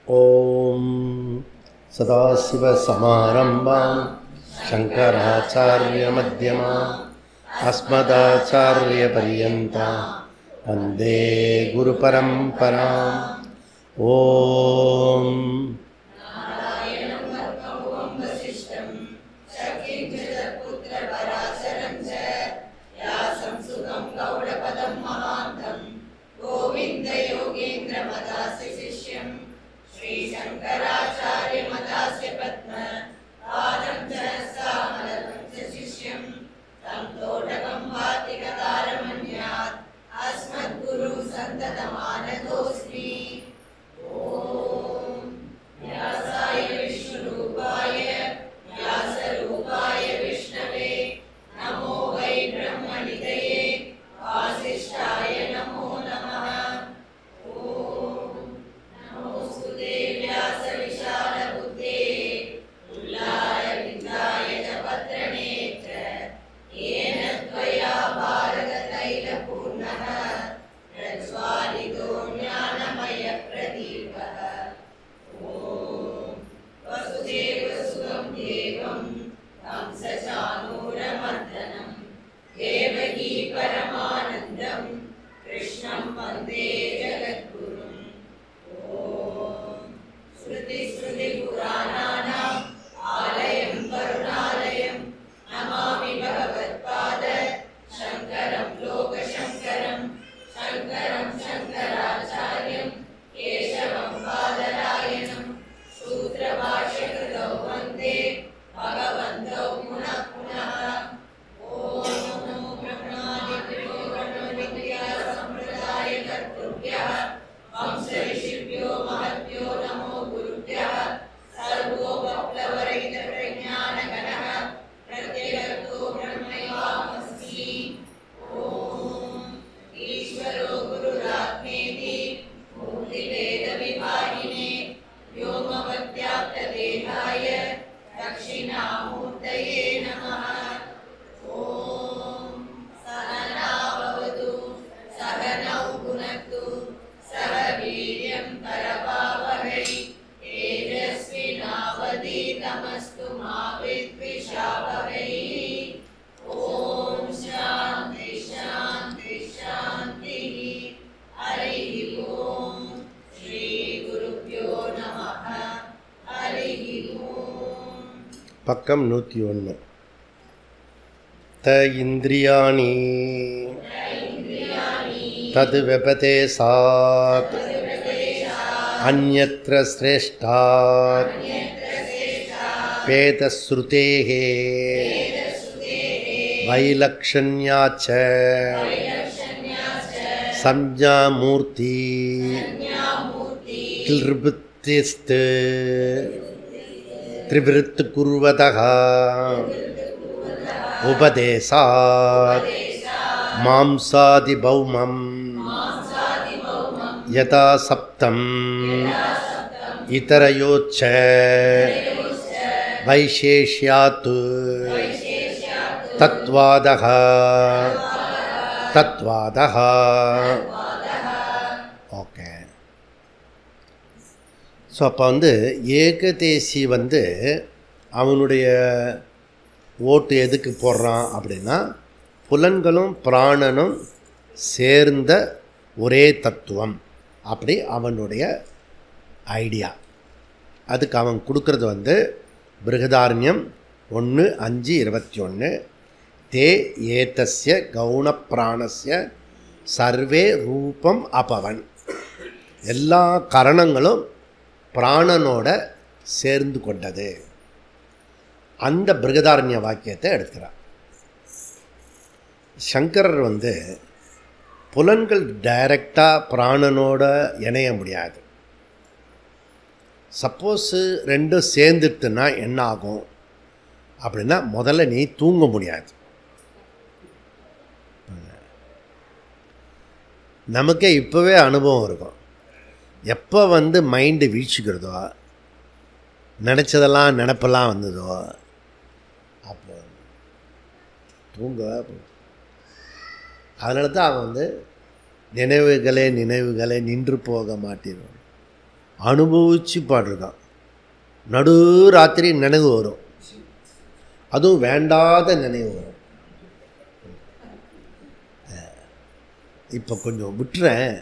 ஓம் சதாசிவசமாரம்பாம் சங்கராச்சார்யமத்யமாம் அஸ்மதாச்சார்யபர்யந்தாம் வந்தே குருபரம்பராம். ஓம் பக்கம் 101. த இந்திரியாணி தது வெபதே சாத் அன்யத்ர ஸ்ரேஷ்டாத் பேதஸ்ருதேஹே வைலக்ஷண்யாச்ச சம்ஞாமூர்த்தி கில்ருபுத்திஸ்த் த்ரிவிருத் குர்வதः உபதேசாத் மாம்சாதி பௌமம் யதா சப்தம் இதரயோச்ச வைசேஷ்யாத் தத்வாதः தத்வாதः. ஓகே. ஸோ அப்போ ஏகதேசி அவனுடைய ஓட்டு எதுக்கு போடுறான் அப்படின்னா, புலன்களும் பிராணனும் சேர்ந்த ஒரே தத்துவம் அப்படி அவனுடைய ஐடியா. அதுக்கு அவன் கொடுக்கறது பிருகதாரண்யம் 1:5-21. தே ஏதஸ்ய கௌணப்பிராணஸ்ய சர்வே ரூபம் அபவன். எல்லா கரணங்களும் பிராணனோட சேர்ந்து கொண்டது. அந்த பிருகதாரண்ய வாக்கியத்தை எடுக்கிறார். சங்கரர் புலன்கள் டைரக்டாக பிராணனோட இணைய முடியாது. சப்போஸு ரெண்டும் சேர்ந்துட்டுன்னா என்ன ஆகும் அப்படின்னா, முதல்ல நீ தூங்க முடியாது. நமக்கே இப்போவே அனுபவம் இருக்கும். எப்போ மைண்டு வீழ்ச்சிக்கிறதோ, நினச்சதெல்லாம் நினப்பெல்லாம் வந்ததோ, அப்போ தூங்கவே. அதனால தான் அவன் நினைவுகளே நினைவுகளே நின்று போக மாட்டேன். அனுபவித்து பாடுறான். நடு ராத்திரி நினைவு வரும், அதுவும் வேண்டாத நினைவு வரும். இப்போ கொஞ்சம் விட்டுறேன்,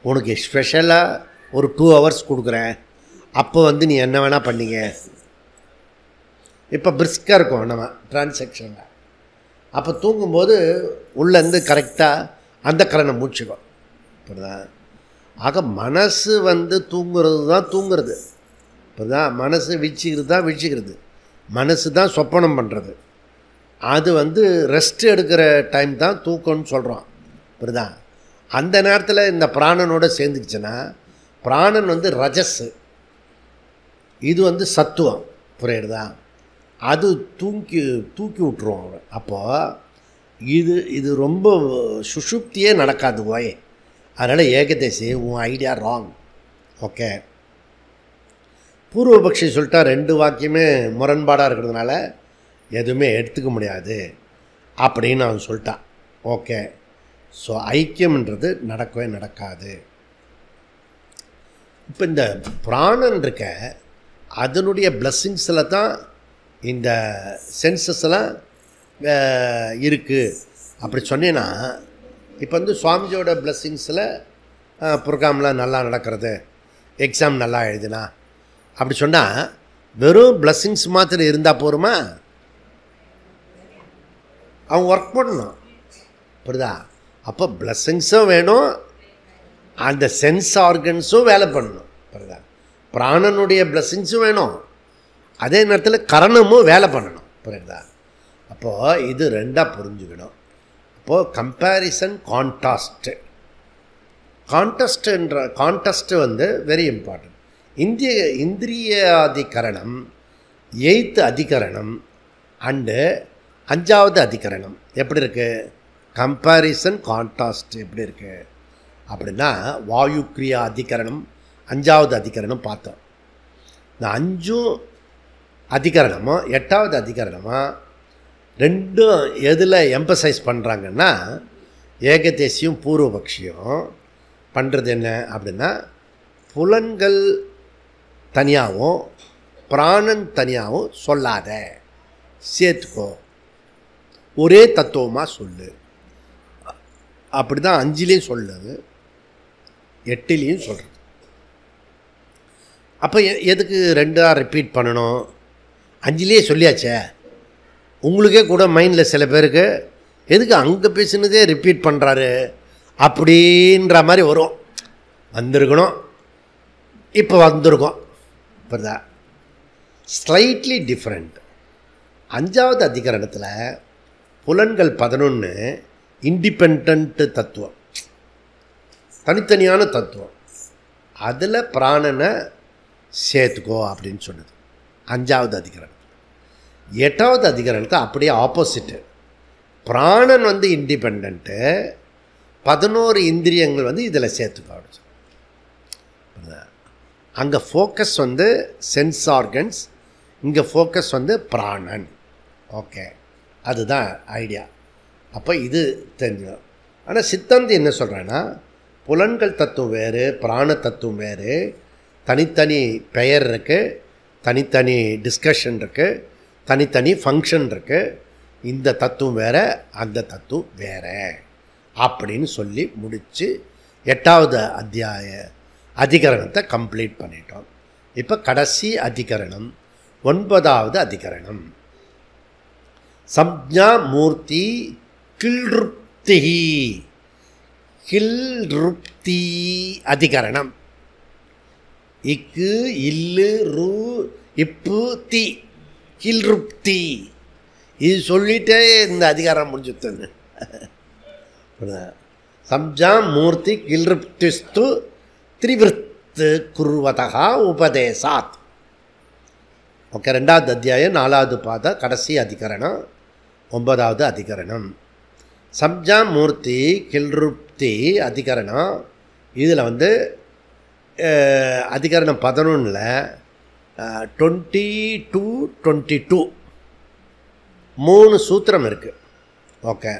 உனக்கு ஸ்பெஷலாக ஒரு 2 hours கொடுக்குறேன், அப்போ நீ என்ன வேணால் பண்ணிங்க. இப்போ பிரிஸ்காக இருக்கும் நம்ம டிரான்சாக்ஷனில். அப்போ தூங்கும்போது உள்ளேருந்து கரெக்டாக அந்த கரணை மூச்சுக்கும். இப்படிதான் ஆக மனசு தூங்குறது தான் தூங்குறது. இப்போதான் மனசு விழிச்சிக்கிறது தான் விழிச்சிக்கிறது. மனசு தான் சொப்பனம் பண்ணுறது. அது ரெஸ்ட் எடுக்கிற டைம் தான் தூக்கம்னு சொல்கிறோம். இப்படிதான் அந்த நேரத்தில் இந்த பிராணனோடு சேர்ந்துக்கிச்சுன்னா, பிராணன் ரஜஸ், இது சத்துவம். புரியுறதா? அது தூக்கி விட்டுருவோம் அவன். அப்போது இது ரொம்ப சுஷுப்தியே நடக்காது போய். அதனால் ஏகதேசி உன் ஐடியா ராங். ஓகே, பூர்வபக்ஷி சொல்லிட்டா 2 வாக்கியமே முரண்பாடாக இருக்கிறதுனால எதுவுமே எடுத்துக்க முடியாது அப்படின்னு அவன் சொல்லிட்டான். ஓகே, ஸோ ஐக்கியம்ன்றது நடக்கவே நடக்காது. இப்போ இந்த பிராணன் இருக்க அதனுடைய பிளஸ்ஸிங்ஸில் தான் இந்த சென்சஸ்லாம் இருக்குது. அப்படி சொன்னேன்னா, இப்போ சுவாமிஜியோட பிளஸ்ஸிங்ஸில் ப்ரோக்ராம்லாம் நல்லா நடக்கிறது, எக்ஸாம் நல்லா எழுதுனா அப்படி சொன்னால் வெறும் பிளஸ்ஸிங்ஸ் மாத்திரம் இருந்தால் போருமா? அவங்க ஒர்க் பண்ணணும். புரியுதா? அப்போ பிளஸ்ஸிங்ஸும் வேணும், அந்த சென்ஸ் ஆர்கன்ஸும் வேலை பண்ணணும். புரியுதா? பிராணனுடைய பிளஸ்ஸிங்ஸும் வேணும், அதே நேரத்தில் கரணமும் வேலை பண்ணணும். புரியுதா? அப்போது இது 2ஆக புரிஞ்சுக்கணும். அப்போது comparison contrast. Contest very important. இந்திரியாதிகரணம் 8th அதிகரணம் அண்டு 5வது அதிகரணம் எப்படி இருக்குது? கம்பேரிசன் கான்ட்ராஸ்ட் எப்படி இருக்குது அப்படின்னா, வாயு கிரியா அதிகரணம் 5வது அதிகரணம் பார்த்தோம். இந்த 5 அதிகரணமும் 8வது அதிகரணமும் 2 எதில் எம்பசைஸ் பண்ணுறாங்கன்னா, ஏகதேசியும் பூர்வபக்ஷியும் பண்ணுறது என்ன அப்படின்னா, புலன்கள் தனியாகவும் பிராணன் தனியாகவும் சொல்லாத, சேர்த்துக்கோ, ஒரே தத்துவமாக சொல்லு. அப்படி தான் 5லேயும் சொல்லுது, 8லேயும் சொல்கிறது. அப்போ எதுக்கு 2ஆக ரிப்பீட் பண்ணணும்? 5லேயே சொல்லியாச்சே. உங்களுக்கே கூட மைண்டில் சில பேருக்கு எதுக்கு அங்கே பேசுனதே ரிப்பீட் பண்ணுறாரு அப்படின்ற மாதிரி வரும். வந்திருக்கணும், இப்போ வந்திருக்கோம். புரியுதா? Slightly different. 5வது அதிகரணத்தில் புலன்கள் 11 இண்டிபெண்ட் தத்துவம், தனித்தனியான தத்துவம். அதில் பிராணனை சேர்த்துக்கோ அப்படின்னு சொன்னது 5வது அதிகரணம். 8வது அதிகரணத்தை அப்படியே ஆப்போசிட்டு. பிராணன் இண்டிபெண்ட்டு, 11 இந்திரியங்கள் இதில் சேர்த்துக்கோ அப்படின்னு சொல்லி. அங்கே ஃபோக்கஸ் சென்ஸ் ஆர்கன்ஸ், இங்கே ஃபோக்கஸ் பிராணன். ஓகே, அதுதான் ஐடியா. அப்போ இது தெரிஞ்சுக்கணும். ஆனால் சித்தாந்தி என்ன சொல்கிறேன்னா, புலன்கள் தத்துவம் வேறு, பிராண தத்துவம் வேறு, தனித்தனி பெயர் இருக்குது, தனித்தனி டிஸ்கஷன் இருக்குது, தனித்தனி ஃபங்க்ஷன் இருக்குது. இந்த தத்துவம் வேறு, அந்த தத்துவம் வேறு அப்படின்னு சொல்லி முடித்து 8வது அதிகரணத்தை கம்ப்ளீட் பண்ணிட்டோம். இப்போ கடைசி அதிகரணம் 9வது அதிகரணம். சம்ஞா மூர்த்தி கில்ருப்தி. கில்ருப்தி அதிகரணம். இக்கு இல்லு ரு இப்பு தி, கில்ருப்தி. இது சொல்லிட்டே இந்த அதிகாரம் முடிஞ்சுத்துன்னு. சம்ஜா மூர்த்தி கில்ருப்திஸ்து திரிவிருத்து குருவதா உபதேசாத். ஓகே, 2வது அத்தியாயம் 4வது பாத கடைசி அதிகரணம் 9வது அதிகரணம். சம்ஜா மூர்த்தி கில்ருப்தி அதிகரணம். இதில் அதிகரணம் 11ல் 20-22 3 சூத்திரம் இருக்குது. ஓகே,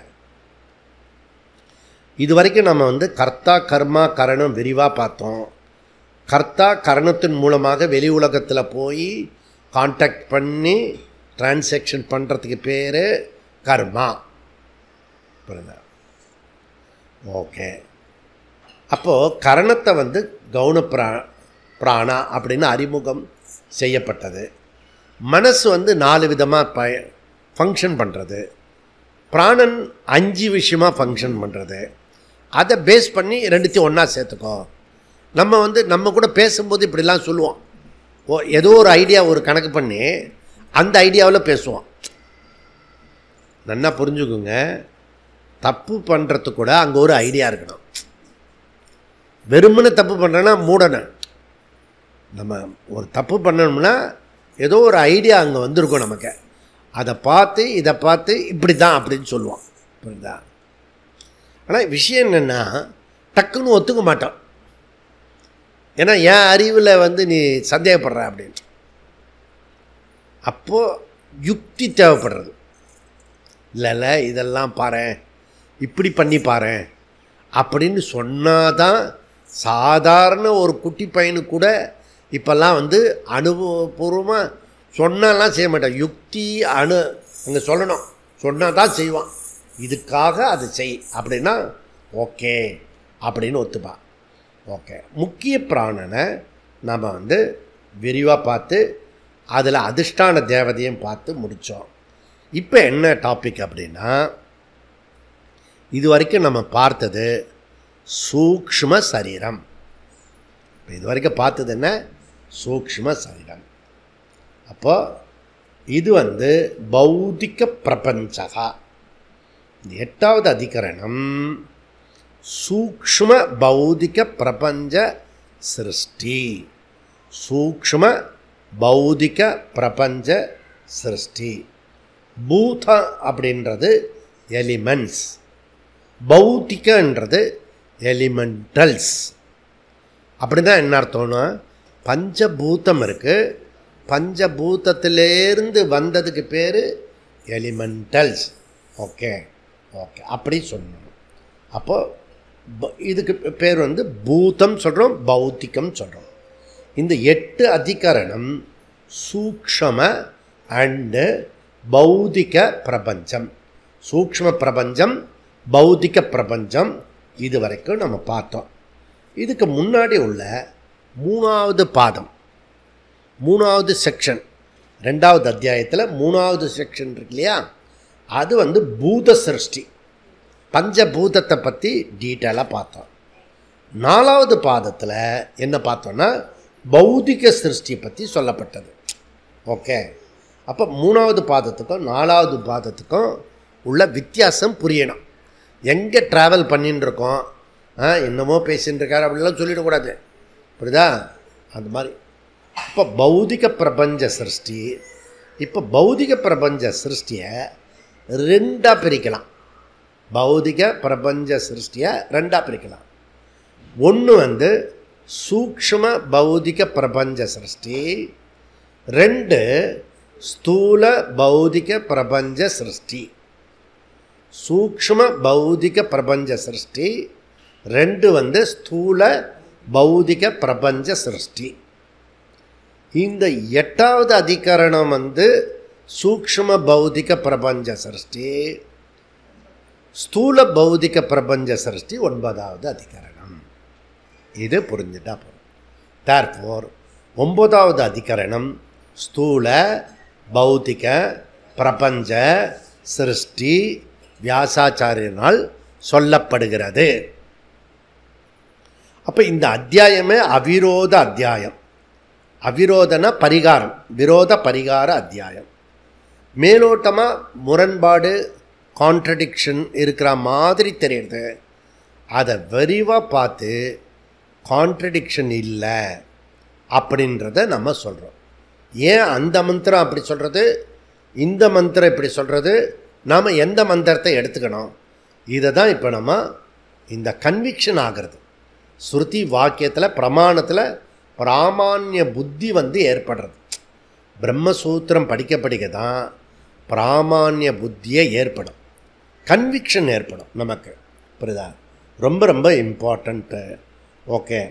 இது வரைக்கும் நம்ம கர்த்தா கர்மா கரணம் விரிவாக பார்த்தோம். கர்த்தா கரணத்தின் மூலமாக வெளி உலகத்தில் போய் கான்டாக்ட் பண்ணி டிரான்சாக்ஷன் பண்ணுறதுக்கு பேர் கர்மா. புரியுதா? ஓகே. அப்போது கரணத்தை வந்து கௌண பிராணா அப்படின்னு அறிமுகம் செய்யப்பட்டது. மனசு வந்து 4 விதமாக ஃபங்க்ஷன் பண்ணுறது. பிராணன் 5 விஷயமாக ஃபங்க்ஷன் பண்ணுறது. அதை பேஸ் பண்ணி ரெண்டுத்தையும் ஒன்றா சேர்த்துக்கோ. நம்ம வந்து நம்ம கூட பேசும்போது இப்படிலாம் சொல்லுவோம். ஏதோ ஒரு ஐடியா ஒரு கணக்கு பண்ணி அந்த ஐடியாவில் பேசுவோம். நல்லா புரிஞ்சுக்குங்க, தப்பு பண்ணுறதுக்கு கூட அங்கே ஒரு ஐடியா இருக்கணும். வெறுமனே தப்பு பண்ணுறேன்னா மூடனை. நம்ம ஒரு தப்பு பண்ணணும்னா ஏதோ ஒரு ஐடியா அங்கே வந்திருக்கும் நமக்கு. அதை பார்த்து இதை பார்த்து இப்படி தான் அப்படின்னு சொல்லுவோம். புரியுதா? ஆனால் விஷயம் என்னென்னா டக்குன்னு ஒத்துக்க மாட்டோம். ஏன்னா என் அறிவில் வந்து நீ சந்தேகப்படுற அப்படின்னு. அப்போது யுக்தி தேவைப்படுறது. இல்லை இதெல்லாம் பாரேன், இப்படி பண்ணி பாரேன் அப்படின்னு சொன்னாதான் சாதாரண ஒரு குட்டி பையனுக்கு கூட இப்போல்லாம் வந்து அனுபவபூர்வமாக சொன்னாலாம் செய்ய மாட்டான். யுக்தி அங்கே சொல்லணும், சொன்னால் தான் செய்வான். இதுக்காக அது செய் அப்படின்னா ஓகே அப்படின்னு ஒத்துப்பான். ஓகே. முக்கிய பிராணனை நம்ம வந்து விரிவாக பார்த்து அதில் அதிஷ்டான தேவதையும் பார்த்து முடித்தோம். இப்போ என்ன டாபிக் அப்படின்னா, இது வரைக்கும் நம்ம பார்த்தது சூக்ஷ்ம சரீரம். இப்போ இது வரைக்கும் பார்த்தது என்ன? சூக்ஷ்ம சரீரம். அப்போ இது வந்து பௌதிக பிரபஞ்சகா. 8வது அதிகரணம் சூக்ஷ்ம பௌதிக பிரபஞ்ச சிருஷ்டி. சூக்ஷ்ம பௌதிக பிரபஞ்ச சிருஷ்டி. பூத அப்படின்றது எலிமெண்ட்ஸ், பௌத்திகன்றது எலிமெண்டல்ஸ். அப்படின்னா என்ன அர்த்தம்னா, பஞ்சபூதம் இருக்குது, பஞ்சபூதத்திலேருந்து வந்ததுக்கு பேர் எலிமெண்டல்ஸ். ஓகே ஓகே அப்படி சொல்லணும். அப்போது இதுக்கு பேர் வந்து பூதம் சொல்கிறோம், பௌத்திகம் சொல்கிறோம். இந்த 8 அதிகரணம் சூக்ஷ்ம அண்டு பௌதிக பிரபஞ்சம், சூக்ஷ்ம பிரபஞ்சம், பௌதிக பிரபஞ்சம் இது வரைக்கும் நம்ம பார்த்தோம். இதுக்கு முன்னாடி உள்ள 3வது பாதம், 3வது செக்ஷன், 2வது அத்தியாயத்தில் 3வது செக்ஷன் இருக்கு இல்லையா, அது வந்து பூத சிருஷ்டி, பஞ்சபூதத்தை பற்றி டீட்டெயிலாக பார்த்தோம். 4வது பாதத்தில் என்ன பார்த்தோன்னா பௌதிக சிருஷ்டியை பற்றி சொல்லப்பட்டது. ஓகே. அப்போ 3வது பாதத்துக்கும் 4வது பாதத்துக்கும் உள்ள வித்தியாசம் புரியணும். எங்கே ட்ராவல் பண்ணின்னு இருக்கோம், என்னமோ பேசின்னு இருக்காரு அப்படிலாம் சொல்லிடக்கூடாது. புரியுதா? அந்த மாதிரி. இப்போ பௌதிக பிரபஞ்ச சிருஷ்டி. இப்போ பௌதிக பிரபஞ்ச சிருஷ்டியை 2ஆக பிரிக்கலாம். பௌதிக பிரபஞ்ச சிருஷ்டியை 2ஆக பிரிக்கலாம். ஒன்று வந்து சூக்ஷ்ம பௌதிக பிரபஞ்ச சிருஷ்டி, 2 ஸ்தூல பௌதிக பிரபஞ்ச சிருஷ்டி. சூக்ஷ்ம பௌதிக பிரபஞ்ச சிருஷ்டி, 2 வந்து ஸ்தூல பௌதிக பிரபஞ்ச சிருஷ்டி. இந்த 8வது அதிகரணம் வந்து சூக்ஷ்ம பௌதிக பிரபஞ்ச சிருஷ்டி, ஸ்தூல பௌதிக பிரபஞ்ச சிருஷ்டி 9வது அதிகரணம். இது புரிஞ்சுட்டா போதும். தேர்ஃபோர் 9வது அதிகரணம் ஸ்தூல பௌதிக பிரபஞ்ச சிருஷ்டி வியாசாச்சாரியனால் சொல்லப்படுகிறது. அப்போ இந்த அத்தியாயமே அவிரோத அத்தியாயம். அவிரோதன பரிகாரம், விரோத பரிகார அத்தியாயம். மேலோட்டமாக முரண்பாடு, கான்ட்ரடிக்ஷன் இருக்கிற மாதிரி தெரியுது. அதை விரிவாக பார்த்து கான்ட்ரடிக்ஷன் இல்லை அப்படின்றத நம்ம சொல்கிறோம். ஏன் அந்த மந்திரம் அப்படி சொல்கிறது, இந்த மந்திரம் இப்படி சொல்கிறது, நாம் எந்த மந்திரத்தை எடுத்துக்கணும், இதை தான் இப்போ நம்ம இந்த கன்விக்ஷன் ஆகிறது. ஸ்ருதி வாக்கியத்தில் பிரமாணத்தில் பிராமான்ய புத்தி வந்து ஏற்படுறது. பிரம்மசூத்திரம் படிக்க படிக்க தான் பிராமான்ய புத்தியே ஏற்படும், கன்விக்ஷன் ஏற்படும் நமக்கு. புரியுதா? ரொம்ப ரொம்ப இம்பார்ட்டண்ட்டு. ஓகே.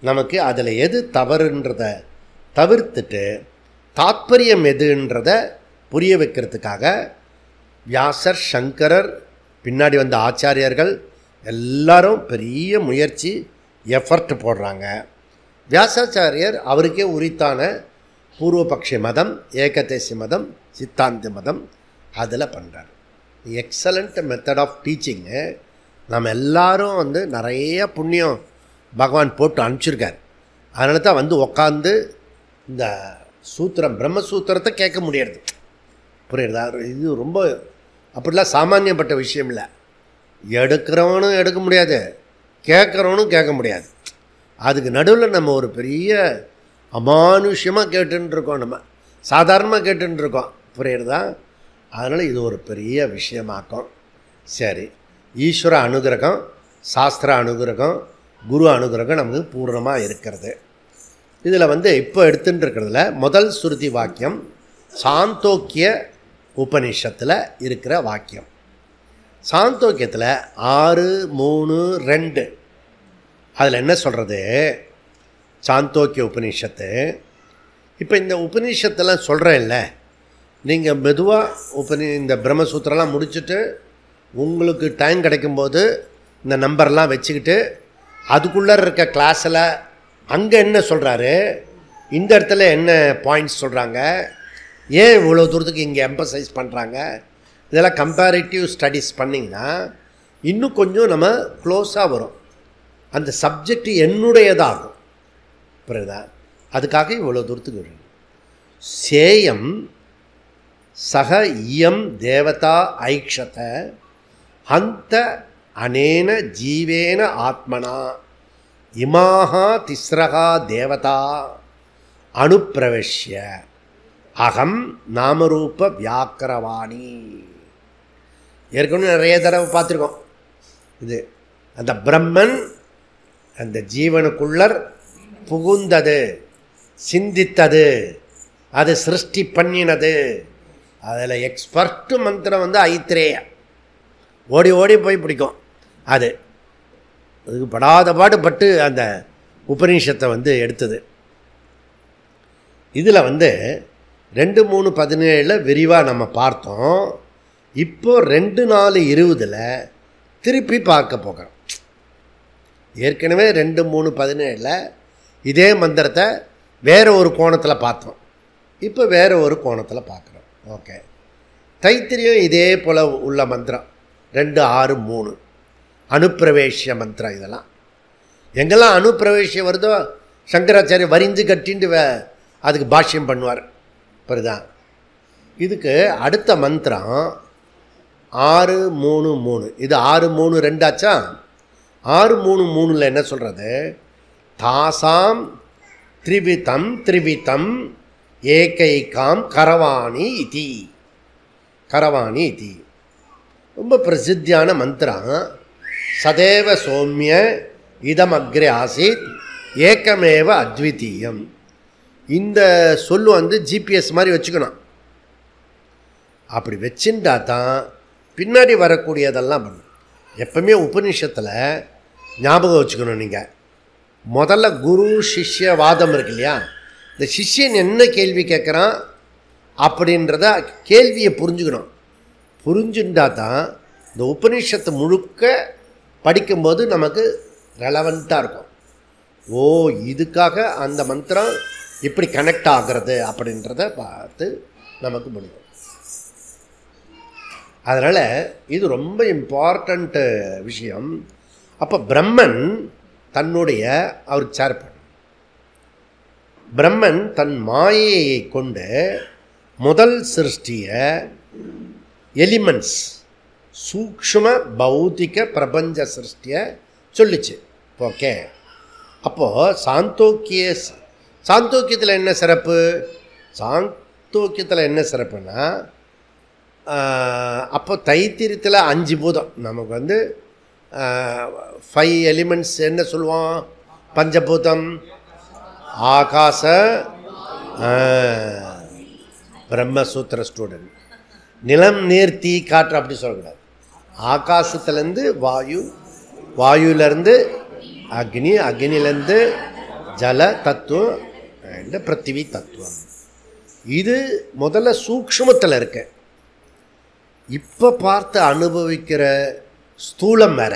நமக்கு அதில் எது தவறுன்றத தவிர்த்துட்டு தாத்பரியம் எதுன்றத புரிய வைக்கிறதுக்காக வியாசர், சங்கரர், பின்னாடி வந்த ஆச்சாரியர்கள் எல்லாரும் பெரிய முயற்சி, எஃபர்ட் போடுறாங்க. வியாசாச்சாரியர் அவருக்கே உரித்தான பூர்வபக்ஷ மதம், ஏகதேசி மதம், சித்தாந்த மதம் அதில் பண்ணுறாரு. Excellent method of teaching. நம்ம எல்லாரும் வந்து நிறைய புண்ணியம் பகவான் போட்டு அனுப்பிச்சிருக்கார். அதனால தான் வந்து உக்காந்து இந்த சூத்திரம், பிரம்மசூத்திரத்தை கேட்க முடியாது. புரியுறதா? இது ரொம்ப அப்படிலாம் சாமானியப்பட்ட விஷயம் இல்லை. எடுக்கிறவனும் எடுக்க முடியாது, கேட்குறவனும் கேட்க முடியாது. அதுக்கு நடுவில் நம்ம ஒரு பெரிய அமானுஷ்யமாக கேட்டுருக்கோம், நம்ம சாதாரணமாக கேட்டுருக்கோம். புரியுறதா? அதனால் இது ஒரு பெரிய விஷயமாக்கும். சரி, ஈஸ்வர அனுகிரகம், சாஸ்திர அனுகிரகம், குரு அனுகிரகம் நமக்கு பூர்ணமாக இருக்கிறது. இதில் வந்து இப்போ எடுத்துட்டு இருக்கிறதுல முதல் சுருதி வாக்கியம் சாந்தோக்கிய உபனிஷத்தில் இருக்கிற வாக்கியம். சாந்தோக்கியத்தில் 6:3:2 அதில் என்ன சொல்கிறது? சாந்தோக்கிய உபனிஷத்து. இப்போ இந்த உபனிஷத்தெல்லாம் சொல்கிறேன் இல்லை, நீங்கள் மெதுவாக இந்த பிரம்மசூத்திரம்லாம் முடிச்சுட்டு உங்களுக்கு டைம் கிடைக்கும்போது இந்த நம்பர்லாம் வச்சுக்கிட்டு அதுக்குள்ளே இருக்க கிளாஸில் அங்கே என்ன சொல்கிறாரு, இந்த இடத்துல என்ன பாயிண்ட்ஸ் சொல்கிறாங்க, ஏன் இவ்வளோ தூரத்துக்கு இங்கே எம்பசைஸ் பண்ணுறாங்க, இதெல்லாம் கம்பேரிட்டிவ் ஸ்டடீஸ் பண்ணிங்கன்னா இன்னும் கொஞ்சம் நம்ம க்ளோஸாக வரும். அந்த சப்ஜெக்ட் என்னுடையதாகும். புரியுதா? அதுக்காக இவ்வளோ தூரத்துக்கு வரும். சேயம் சக இயம் தேவதா ஐக்ஷத ஹந்த அனேன ஜீவேன ஆத்மனா இமாஹா திஸ்ரகா தேவதா அனுப்பிரவேஷ்ய அகம் நாமரூப வியாக்கரவாணி. ஏற்கனவே நிறைய தடவை பார்த்துருக்கோம். இது அந்த பிரம்மன் அந்த ஜீவனுக்குள்ளர் புகுந்தது, சிந்தித்தது, அது சிருஷ்டி பண்ணினது. அதில் எக்ஸ்பர்ட்டு மந்திரம் வந்து ஐத்திரேய, ஓடி ஓடி போய் பிடிக்கும். அதுக்கு படாத பாடுபட்டு அந்த உபநிஷத்தை வந்து எடுத்தது. இதில் வந்து 2:3:17 விரிவாக நம்ம பார்த்தோம். இப்போ 2:4:20 திருப்பி பார்க்க போகிறோம். ஏற்கனவே 2:3:17 இதே மந்திரத்தை வேறு ஒரு கோணத்தில் பார்த்தோம். இப்போ வேறு ஒரு கோணத்தில் பார்க்குறோம். ஓகே, தைத்திரியம் இதே போல் உள்ள மந்திரம் 2:6:3 அனுப்பிரவேசிய மந்திரம். இதெல்லாம் எங்கெல்லாம் அனுப்பிரவேசியம் வருதோ சங்கராச்சாரிய வரிந்து கட்டின்ட்டு அதுக்கு பாஷ்யம் பண்ணுவார். புரியுதா? இதுக்கு அடுத்த மந்திரம் 6:3:3. இது 6:3:2 ஆச்சா? 6:3:3 என்ன சொல்கிறது? தாசாம் த்ரிவிதம் த்ரிவிதம் ஏகைகாம் கரவாணி இதி. கரவாணி இதி ரொம்ப பிரசித்தியான மந்திரம். சதேவ சௌமிய இதம் அக்ரே ஆசித் ஏக்கமேவ அத்விதீயம். இந்த சொல் வந்து ஜிபிஎஸ் மாதிரி வச்சுக்கணும். அப்படி வச்சுட்டா தான் பின்னாடி வரக்கூடியதெல்லாம் பண்ணும். எப்பவுமே உபநிஷத்தில் ஞாபகம் வச்சுக்கணும். நீங்கள் முதல்ல குரு சிஷ்ய வாதம் இருக்கு இல்லையா, இந்த சிஷ்யன் என்ன கேள்வி கேட்குறான் அப்படின்றத கேள்வியை புரிஞ்சுக்கணும். புரிஞ்சுட்டா தான் இந்த உபநிஷத்து முழுக்க படிக்கும்போது நமக்கு ரெலவெண்ட்டாக இருக்கும். ஓ, இதுக்காக அந்த மந்திரம் இப்படி கனெக்ட் ஆகிறது அப்படின்றத பார்த்து நமக்கு முடியும். அதனால் இது ரொம்ப இம்பார்ட்டண்ட்டு விஷயம். அப்போ பிரம்மன் தன்னுடைய அவருக்கு சேர் பண்ண பிரம்மன் தன் மாயையை கொண்டு முதல் சிருஷ்டியை எலிமெண்ட்ஸ் சூக்ஷ்ம பௌத்திக பிரபஞ்ச சிருஷ்டியை சொல்லிச்சு. ஓகே, அப்போது சாந்தோக்கியத்தில் என்ன சிறப்பு? சாந்தோக்கியத்தில் என்ன சிறப்புன்னா, அப்போ தைத்திரியத்தில் 5 பூதம் நமக்கு வந்து 5 எலிமெண்ட்ஸ் என்ன சொல்லுவோம்? பஞ்சபூதம், ஆகாச, பிரம்மசூத்திர ஸ்டூடெண்ட், நிலம் நீர் தீ காற்று அப்படி சொல்லக்கூடாது. ஆகாசத்துலேருந்து வாயு, வாயுலேருந்து அக்னி, அக்னிலேருந்து ஜல தத்துவம் அண்ட் பிருத்திவி தத்துவம். இது முதல்ல சூக்ஷ்மத்தில் இருக்கு. இப்போ பார்த்து அனுபவிக்கிற ஸ்தூலம் வேற.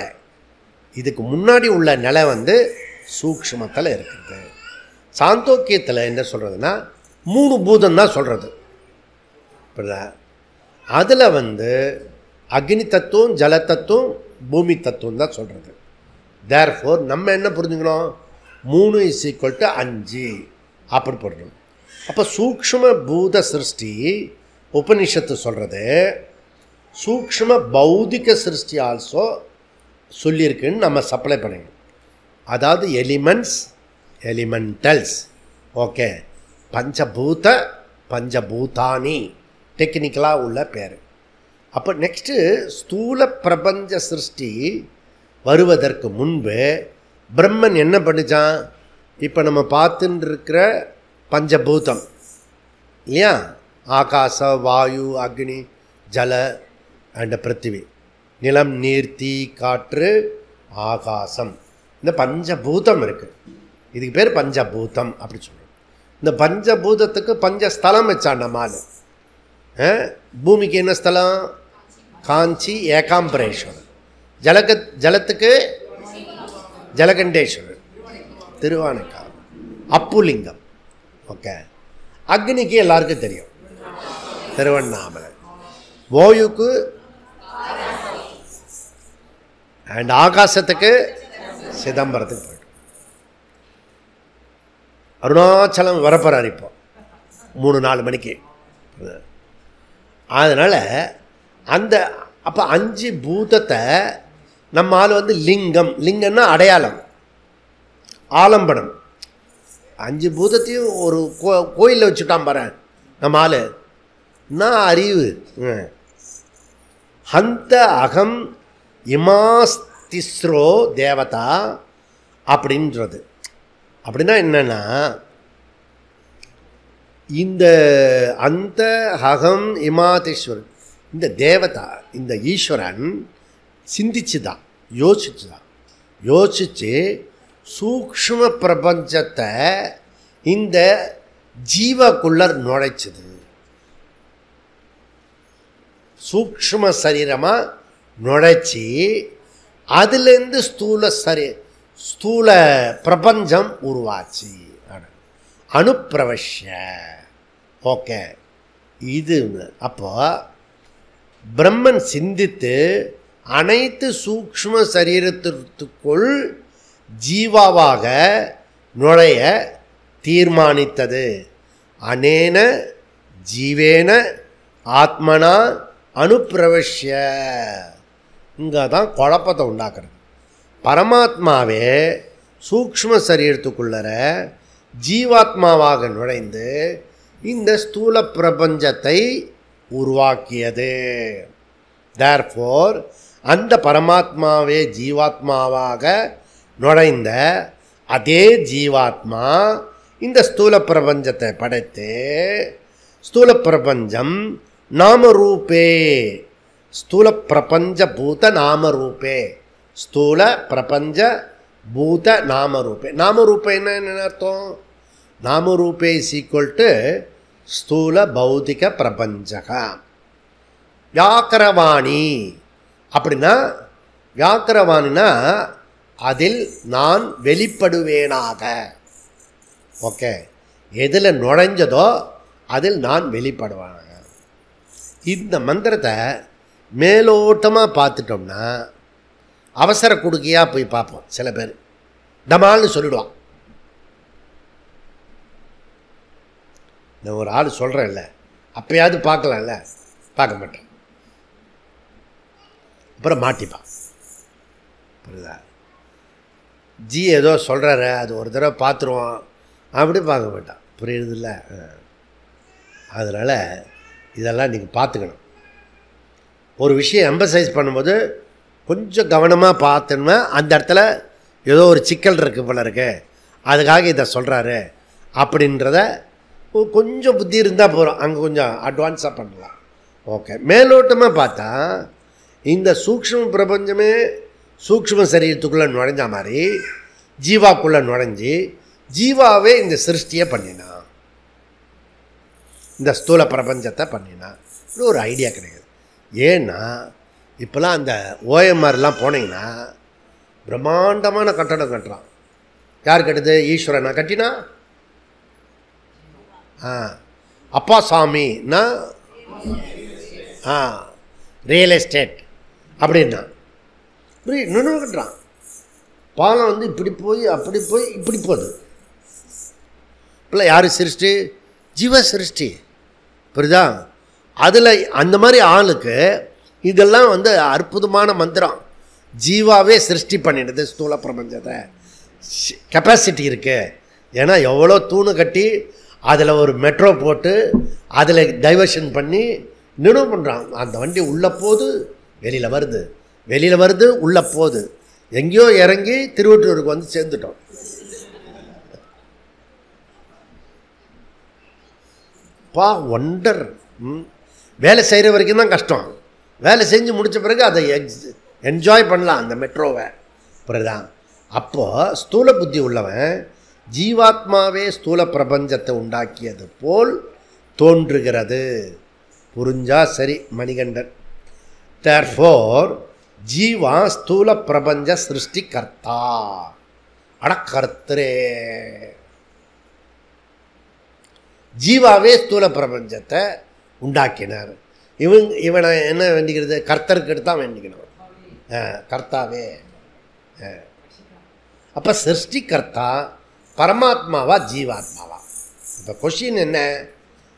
இதுக்கு முன்னாடி உள்ள நிலை சூக்ஷ்மத்தில் இருக்குது. சாந்தோக்கியத்தில் என்ன சொல்கிறதுனா 3 பூதம் தான் சொல்கிறது. அதில் அக்னி தத்துவம், ஜல தத்துவம், பூமி தத்துவம் தான் சொல்கிறது. தேர்ஃபோர் நம்ம என்ன புரிஞ்சுக்கணும், 3 = 5 அப்படி போடணும். அப்போ சூக்ஷ்ம பூத சிருஷ்டி உபனிஷத்து சொல்கிறது. சூக்ஷ்ம பௌதிக சிருஷ்டி ஆல்சோ சொல்லியிருக்குன்னு நம்ம சப்ளை பண்ணிக்கணும். அதாவது எலிமெண்ட்ஸ், எலிமெண்டல்ஸ். ஓகே, பஞ்சபூத, பஞ்சபூதானி டெக்னிக்கலாக உள்ள பேர். அப்போ நெக்ஸ்ட்டு ஸ்தூல பிரபஞ்ச சிருஷ்டி வருவதற்கு முன்பு பிரம்மன் என்ன பண்ணிச்சான்? இப்போ நம்ம பார்த்துட்டு இருக்கிற பஞ்சபூதம் இல்லையா, ஆகாச, வாயு, அக்னி, ஜல அண்ட் பிருத்திவி, நிலம், நீர், தீ, காற்று, ஆகாசம், இந்த பஞ்சபூதம் இருக்குது. இதுக்கு பேர் பஞ்சபூதம் அப்படி சொல்கிறோம். இந்த பஞ்சபூதத்துக்கு பஞ்சஸ்தலம் வச்சான் நம்மால். பூமிக்கு என்ன ஸ்தலம்? காஞ்சி ஏகாம்பரேஸ்வரர். ஜலத்துக்கு ஜலகண்டேஸ்வரர், திருவானைக்காவல், அப்புலிங்கம். ஓகே, அக்னிக்கு எல்லாருக்கும் தெரியும், திருவண்ணாமலை. வாயுக்கு அண்ட் ஆகாசத்துக்கு சிதம்பரத்துக்கு போய்ட்டு அருணாச்சலம் வரப்போறார் இப்போ 3-4 மணிக்கு. அதனால் அந்த அப்போ 5 பூதத்தை நம்ம ஆள் லிங்கம், லிங்கம்னா அடையாளம், ஆலம்பனம். 5 பூதத்தையும் ஒரு கோயிலில் வச்சுட்டான் பாரு நம்ம ஆள். நான் அறிவு ஹந்த அகம் இமாஸ்திஸ்ரோ தேவதா அப்படின்றது. அப்படின்னா என்னன்னா, இந்த அந்த அகம் இமாதீஸ்வரன், இந்த தேவதா, இந்த ஈஸ்வரன் சிந்திச்சுதான், யோசிச்சு சூக்ஷ்ம பிரபஞ்சத்தை இந்த ஜீவக்குள்ளர் நுழைச்சது. சூக்ஷ்ம சரீரமாக நுழைச்சி அதுலேருந்து ஸ்தூல பிரபஞ்சம் உருவாச்சு. அனுப்பிரவஷ்ய. ஓகே, இது அப்போ பிரம்மன் சிந்தித்து அனைத்து சூக்ஷ்ம சரீரத்திற்குள் ஜீவாவாக நுழைய தீர்மானித்தது. அனேன ஜீவேன ஆத்மனா அனுப்பிரவஷ்ய. இங்கே தான் குழப்பத்தை உண்டாக்குறது. பரமாத்மாவே சூக்ஷ்ம சரீரத்துக்குள்ளர ஜீவாத்மாவாக நுழைந்து இந்த ஸ்தூல பிரபஞ்சத்தை உருவாக்கியது. தேர்ஃபோர் அந்த பரமாத்மாவே ஜீவாத்மாவாக நுழைந்த அதே ஜீவாத்மா இந்த ஸ்தூல பிரபஞ்சத்தை படைத்து, ஸ்தூல பிரபஞ்சம் நாமரூபே, ஸ்தூல பிரபஞ்ச பூத நாமரூபே, ஸ்தூல பிரபஞ்ச பூத நாமரூபே. நாமரூபே என்ன அர்த்தம்? நாமரூபே = ஸ்தூல பௌதிக பிரபஞ்சக. வியாக்கரவாணி அப்படின்னா, வியாக்கரவாணினா அதில் நான் வெளிப்படுவேனாக. ஓகே, எதில் நுழைஞ்சதோ அதில் நான் வெளிப்படுவானாக. இந்த மந்திரத்தை மேலோட்டமாக பார்த்துட்டோம்னா அவசர கொடுக்கையாக போய் பார்ப்போம். சில பேர் டமால்னு சொல்லிடுவான். நான் ஒரு ஆள் சொல்கிறேன்ல, அப்போயாவது பார்க்கலாம்ல, பார்க்க மாட்டேன். அப்புறம் மாட்டிப்பான். புரியுதா? ஜி ஏதோ சொல்கிறாரு, அது ஒரு தடவை பார்த்துருவான், அப்படி பார்க்க மாட்டான். புரியுறதில்ல? அதனால் இதெல்லாம் நீங்கள் பார்த்துக்கணும். ஒரு விஷயம் எம்பசைஸ் பண்ணும்போது கொஞ்சம் கவனமாக பார்த்தோன்னா அந்த இடத்துல ஏதோ ஒரு சிக்கல் இருக்குது போல இருக்கு, அதுக்காக இதை சொல்கிறாரு அப்படின்றத கொஞ்சம் புத்தி இருந்தால் போகிறோம். அங்கே கொஞ்சம் அட்வான்ஸாக பண்ணலாம். ஓகே, மேலோட்டமாக பார்த்தா இந்த சூக்ஷ்ம பிரபஞ்சமே சூக்ஷ்ம சரீரத்துக்குள்ளே நுழைஞ்ச மாதிரி ஜீவாக்குள்ளே நுழைஞ்சி ஜீவாவே இந்த சிருஷ்டியை பண்ணினான், இந்த ஸ்தூல பிரபஞ்சத்தை பண்ணினான். ஒரு ஐடியா கிடையாது. ஏன்னா இப்போலாம் அந்த ஓஎம்ஆர்லாம் போனீங்கன்னா பிரம்மாண்டமான கட்டடம் கட்டுறான். யார் கட்டுது? ஈஸ்வரனா கட்டினா? அப்பா சாமின்னா ரியல் எஸ்டேட் அப்படின்னா இன்னொன்று கட்டுறான். பாலம் வந்து இப்படி போய் அப்படி போய் இப்படி போகுது. இப்போலாம் யார் சிருஷ்டி? ஜீவ சிருஷ்டி. புரியுதா? அதில் அந்த மாதிரி ஆளுக்கு இதெல்லாம் வந்து அற்புதமான மந்திரம். ஜீவாவே சிருஷ்டி பண்ணிடுது ஸ்தூல பிரபஞ்சத்தை. கெப்பாசிட்டி இருக்குது. ஏன்னா எவ்வளோ தூணு கட்டி அதில் ஒரு மெட்ரோ போட்டு அதில் டைவர்ஷன் பண்ணி நினைவு பண்ணுறான். அந்த வண்டி உள்ளே போகுது, வெளியில் வருது, வெளியில் வருது, உள்ளே போகுது. எங்கேயோ இறங்கி திருவொற்றூருக்கு வந்து சேர்ந்துட்டோம். ஒண்டர். வேலை செய்கிற வரைக்கும் தான் கஷ்டம். வேலை செஞ்சு முடித்த பிறகு அதை என்ஜாய் பண்ணலாம் அந்த மெட்ரோவை. புரியுதான்? அப்போது ஸ்தூல புத்தி உள்ளவன் ஜீவாத்மாவே ஸ்தூல பிரபஞ்சத்தை உண்டாக்கியது போல் தோன்றுகிறது. புரிஞ்சா சரி மணிகண்டன். தேர்ஃபோர் ஜீவா ஸ்தூல பிரபஞ்ச சிருஷ்டி கர்த்தா. அடக்கர்த்தரே. ஜீவாவே ஸ்தூல பிரபஞ்சத்தை உண்டாக்கினார். இவனை என்ன வேண்டிக்கிறது? கர்த்தருக்கு தான் வேண்டிக்கணும். கர்த்தாவே. அப்போ சிருஷ்டிகர்த்தா பரமாத்மாவா ஜீவாத்மாவா? இப்போ கொஷின் என்ன?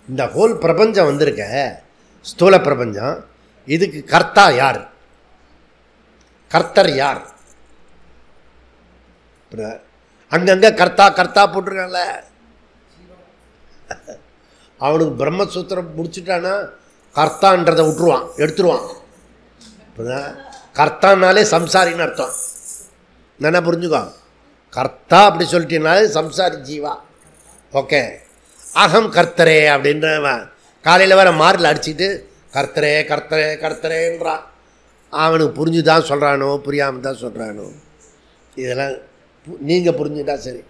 இந்த ஹோல் பிரபஞ்சம் வந்திருக்க ஸ்தூல பிரபஞ்சம், இதுக்கு கர்த்தா யார்? கர்த்தர் யார்? அங்கங்கே கர்த்தா கர்த்தா போட்டிருக்கான்ல. அவனுக்கு பிரம்மசூத்திரம் முடிச்சுட்டானா கர்த்தான்றதை விட்டுருவான், எடுத்துருவான். கர்த்தானாலே சம்சாரின்னு அர்த்தம். என்ன புரிஞ்சுக்கோ? கர்த்தா அப்படி சொல்லிட்டீங்கனாலே சம்சாரி ஜீவா. ஓகே. அகம் கர்த்தரே அப்படின்ற காலையில் வேற மாரில் அடிச்சுட்டு கர்த்தரே கர்த்தரே கர்த்தரேன்றான். அவனுக்கு புரிஞ்சு தான் சொல்கிறானோ புரியாமல் தான் சொல்கிறானோ, இதெல்லாம் நீங்கள் புரிஞ்சுட்டா சரி.